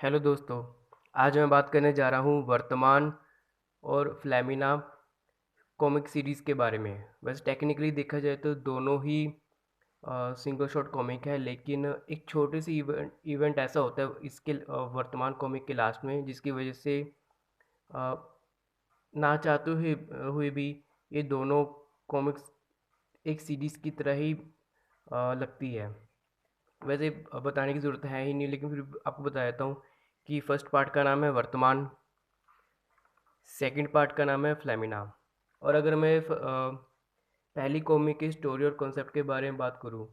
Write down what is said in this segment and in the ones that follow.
Hello दोस्तों। आज मैं बात करने जा रहा हूँ वर्तमान और फ्लेमिना कॉमिक सीरीज़ के बारे में। वैसे टेक्निकली देखा जाए तो दोनों ही सिंगल शॉट कॉमिक है, लेकिन एक छोटी सी इवेंट ऐसा होता है इसके वर्तमान कॉमिक के लास्ट में, जिसकी वजह से अ, ना चाहते हुए भी ये दोनों कॉमिक्स एक सीरीज़ की तरह ही लगती है। वैसे बताने की ज़रूरत है ही नहीं, लेकिन फिर आपको बता देता हूँ कि फर्स्ट पार्ट का नाम है वर्तमान, सेकंड पार्ट का नाम है फ्लेमिना। और अगर मैं पहली कॉमिक की स्टोरी और कॉन्सेप्ट के बारे में बात करूँ,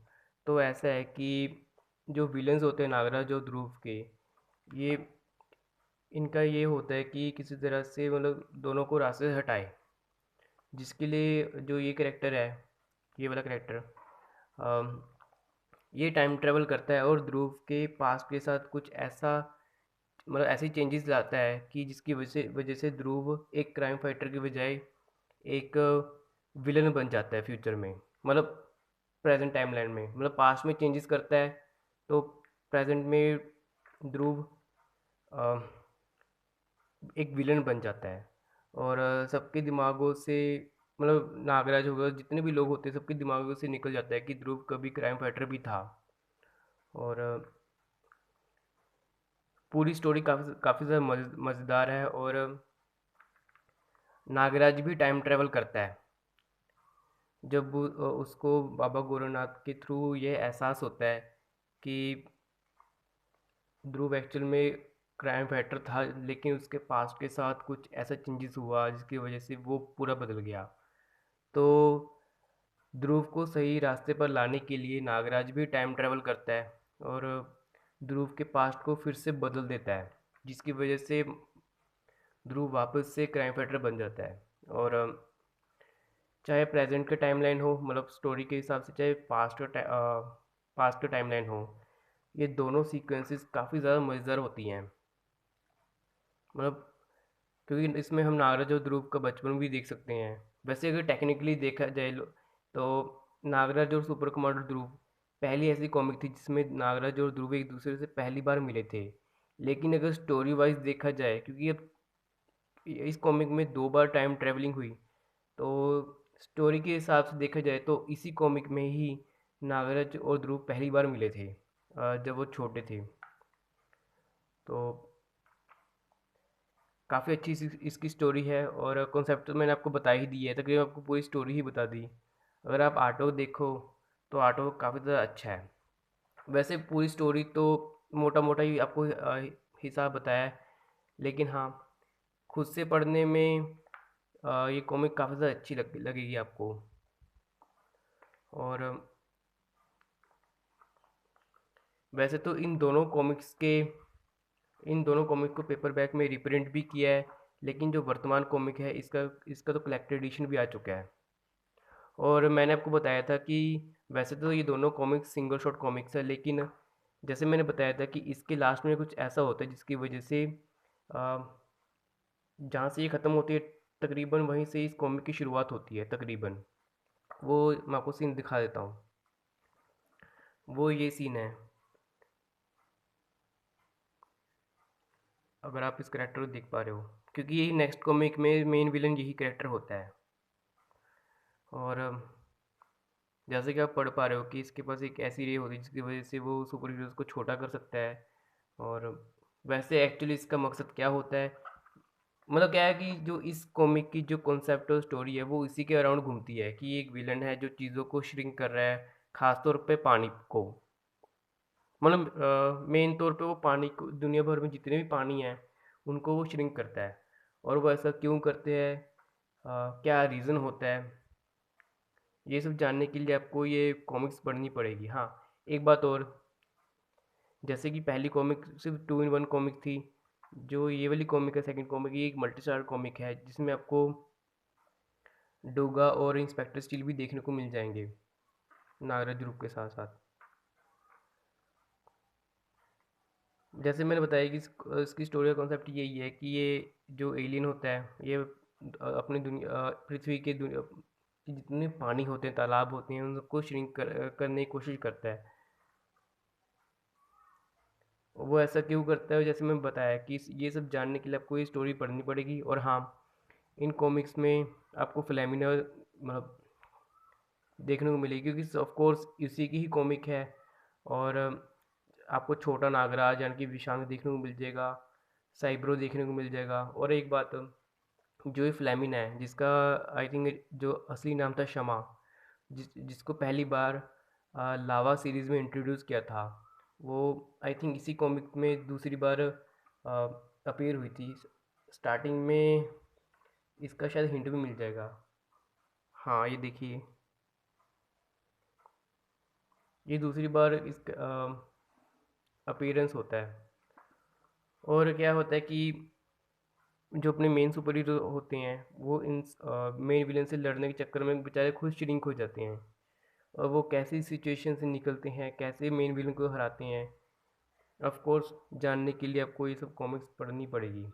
तो ऐसा है कि जो विलन्स होते हैं नागराज और ध्रुव के, ये इनका ये होता है कि किसी तरह से मतलब दोनों को रास्ते से हटाए, जिसके लिए जो ये करेक्टर है, ये वाला करेक्टर, ये टाइम ट्रेवल करता है और ध्रुव के पास्ट के साथ कुछ ऐसा मतलब ऐसे चेंजेस लाता है कि जिसकी वजह से ध्रुव एक क्राइम फाइटर की बजाय एक विलन बन जाता है फ्यूचर में, मतलब प्रेजेंट टाइमलाइन में, मतलब पास्ट में चेंजेस करता है तो प्रेजेंट में ध्रुव अ, एक विलन बन जाता है। और सबके दिमागों से, मतलब नागराज हो गया, जितने भी लोग होते हैं सबके दिमागों से निकल जाता है कि ध्रुव कभी क्राइम फाइटर भी था। और पूरी स्टोरी काफ़ी काफ़ी ज़्यादा मज़ेदार है। और नागराज भी टाइम ट्रेवल करता है जब उसको बाबा गोरखनाथ के थ्रू ये एहसास होता है कि ध्रुव एक्चुअल में क्राइम फाइटर था, लेकिन उसके पास्ट के साथ कुछ ऐसा चेंजेस हुआ जिसकी वजह से वो पूरा बदल गया। तो ध्रुव को सही रास्ते पर लाने के लिए नागराज भी टाइम ट्रेवल करता है और ध्रुव के पास्ट को फिर से बदल देता है, जिसकी वजह से ध्रुव वापस से क्राइम फाइटर बन जाता है। और चाहे प्रेजेंट का टाइमलाइन हो, मतलब स्टोरी के हिसाब से, चाहे पास्ट का टाइमलाइन हो, ये दोनों सीक्वेंसेस काफ़ी ज़्यादा मज़ेदार होती हैं। मतलब क्योंकि इसमें हम नागराज और ध्रुव का बचपन भी देख सकते हैं। वैसे अगर टेक्निकली देखा जाए तो नागराज और सुपर कमांडर ध्रुव पहली ऐसी कॉमिक थी जिसमें नागराज और ध्रुव एक दूसरे से पहली बार मिले थे। लेकिन अगर स्टोरी वाइज देखा जाए, क्योंकि अब इस कॉमिक में दो बार टाइम ट्रेवलिंग हुई, तो स्टोरी के हिसाब से देखा जाए तो इसी कॉमिक में ही नागराज और ध्रुव पहली बार मिले थे, जब वो छोटे थे। तो काफ़ी अच्छी इसकी स्टोरी है। और कॉन्सेप्ट तो मैंने आपको बता ही दी है, तकरीबन आपको पूरी स्टोरी ही बता दी। अगर आप आर्ट वर्क देखो तो आर्ट वर्क काफ़ी ज़्यादा अच्छा है। वैसे पूरी स्टोरी तो मोटा मोटा ही आपको हिसाब बताया है, लेकिन हाँ, खुद से पढ़ने में ये कॉमिक काफ़ी ज़्यादा अच्छी लगेगी आपको। और वैसे तो इन दोनों कॉमिक को पेपरबैक में रिप्रिंट भी किया है, लेकिन जो वर्तमान कॉमिक है इसका इसका तो कलेक्टेड एडिशन भी आ चुका है। और मैंने आपको बताया था कि वैसे तो ये दोनों कॉमिक्स सिंगल शॉट कॉमिक्स है, लेकिन जैसे मैंने बताया था कि इसके लास्ट में कुछ ऐसा होता है जिसकी वजह से जहाँ से ये ख़त्म होती है, तकरीबन वहीं से इस कॉमिक की शुरुआत होती है तकरीबन। वो मैं आपको सीन दिखा देता हूँ। वो ये सीन है, अगर आप इस कैरेक्टर को देख पा रहे हो, क्योंकि यही नेक्स्ट कॉमिक में मेन विलन यही कैरेक्टर होता है। और जैसे कि आप पढ़ पा रहे हो कि इसके पास एक ऐसी रे होती है जिसकी वजह से वो सुपर हीरोज़ को छोटा कर सकता है। और वैसे एक्चुअली इसका मकसद क्या होता है, मतलब क्या है कि जो इस कॉमिक की जो कॉन्सेप्ट और स्टोरी है वो इसी के अराउंड घूमती है कि एक विलन है जो चीज़ों को श्रिंक कर रहा है, खास तौर पे पानी को। मतलब मेन तौर पे वो पानी को, दुनिया भर में जितने भी पानी हैं उनको वो श्रिंक करता है। और वो ऐसा क्यों करते हैं, क्या रीज़न होता है, ये सब जानने के लिए आपको ये कॉमिक्स पढ़नी पड़ेगी। हाँ, एक बात और, जैसे कि पहली कॉमिक सिर्फ 2 in 1 कॉमिक थी, जो ये वाली कॉमिक है सेकंड कॉमिक, ये एक मल्टी स्टार कॉमिक है जिसमें आपको डोगा और इंस्पेक्टर स्टील भी देखने को मिल जाएंगे नागराज ग्रुप के साथ साथ। जैसे मैंने बताया कि इसकी स्टोरी का कॉन्सेप्ट यही है कि ये जो एलियन होता है, ये अपनी दुनिया, पृथ्वी के दुनिया के जितने पानी होते हैं, तालाब होते हैं, उन सबको श्रिंक करने की कोशिश करता है। वो ऐसा क्यों करता है, जैसे मैं बताया कि ये सब जानने के लिए आपको ये स्टोरी पढ़नी पड़ेगी। और हाँ, इन कॉमिक्स में आपको फ्लेमिना मतलब देखने को मिलेगी, क्योंकि ऑफ कोर्स इसी की ही कॉमिक है। और आपको छोटा नागराज यानी कि विशांग देखने को मिल जाएगा, साइब्रो देखने को मिल जाएगा। और एक बात, जो ये फ्लेमिना है, जिसका आई थिंक जो असली नाम था शमा, जिसको पहली बार लावा सीरीज़ में इंट्रोड्यूस किया था, वो आई थिंक इसी कॉमिक में दूसरी बार अपीयर हुई थी। स्टार्टिंग में इसका शायद हिंट भी मिल जाएगा। हाँ, ये देखिए, ये दूसरी बार इसका अपीयरेंस होता है। और क्या होता है कि जो अपने मेन सुपर हीरो होते हैं, वो इन मेन विलन से लड़ने के चक्कर में बेचारे खुद श्रिंक हो जाते हैं। और वो कैसी सिचुएशन से निकलते हैं, कैसे मेन विलन को हराते हैं, ऑफ कोर्स जानने के लिए आपको ये सब कॉमिक्स पढ़नी पड़ेगी।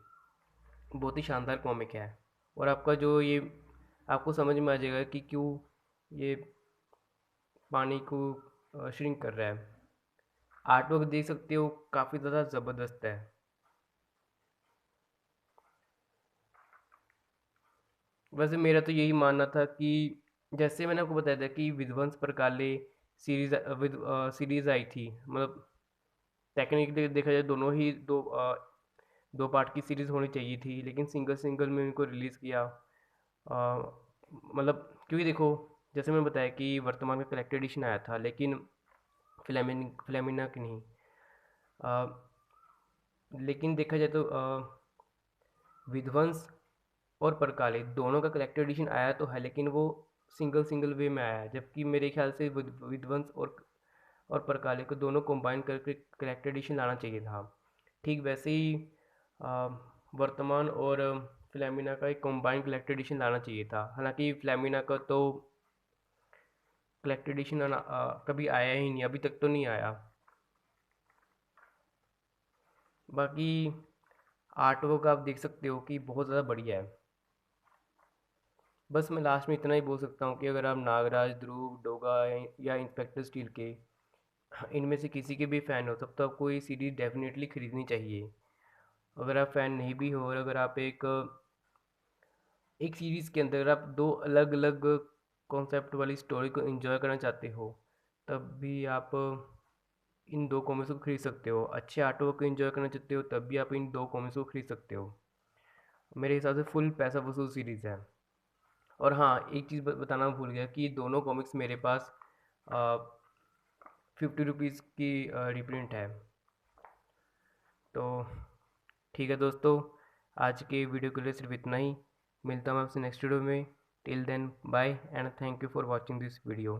बहुत ही शानदार कॉमिक है। और आपका जो ये आपको समझ में आ जाएगा कि क्यों ये पानी को श्रिंक कर रहा है। आर्ट वर्क देख सकते हो, काफ़ी ज़्यादा ज़बरदस्त है। वैसे मेरा तो यही मानना था कि जैसे मैंने आपको बताया था कि विध्वंस परकाले सीरीज़ आई थी, मतलब टेक्निकली देखा जाए दोनों ही दो पार्ट की सीरीज़ होनी चाहिए थी, लेकिन सिंगल सिंगल में इनको रिलीज़ किया। मतलब क्योंकि देखो, जैसे मैंने बताया कि वर्तमान का कलेक्टर एडिशन आया था, लेकिन फ्लेमिना की नहीं। अ, लेकिन देखा जाए तो विध्वंस और परकाले दोनों का कलेक्टर एडिशन आया तो है, लेकिन वो सिंगल सिंगल वे में आया है। जबकि मेरे ख्याल से विध्वंस और परकाले को दोनों कंबाइन करके कलेक्टर एडिशन लाना चाहिए था। ठीक वैसे ही अ, वर्तमान और फ्लेमिना का एक कंबाइन कलेक्टर एडिशन लाना चाहिए था। हालांकि फ्लेमिना का तो कलेक्टर एडिशन कभी आया ही नहीं, अभी तक तो नहीं आया। बाकी आर्ट वर्क आप देख सकते हो कि बहुत ज़्यादा बढ़िया है। बस मैं लास्ट में इतना ही बोल सकता हूँ कि अगर आप नागराज, ध्रुव, डोगा या इंस्पेक्टर स्टील के इनमें से किसी के भी फ़ैन हो, तब तो आपको ये सीरीज़ डेफिनेटली ख़रीदनी चाहिए। अगर आप फ़ैन नहीं भी हो, और अगर आप एक एक सीरीज़ के अंदर आप दो अलग अलग कॉन्सेप्ट वाली स्टोरी को एंजॉय करना चाहते हो, तब भी आप इन दो कॉमिक्स को खरीद सकते हो। अच्छे आर्ट वर्क को एंजॉय करना चाहते हो, तब भी आप इन दो कॉमिक्स को खरीद सकते हो। मेरे हिसाब से फुल पैसा वसूल सीरीज़ है। और हाँ, एक चीज़ बताना भूल गया कि दोनों कॉमिक्स मेरे पास 50 रुपीज़ की रिप्रिंट है। तो ठीक है दोस्तों, आज के वीडियो के लिए सिर्फ इतना ही। मिलता हूँ आपसे नेक्स्ट वीडियो में। Till then bye and thank you for watching this video.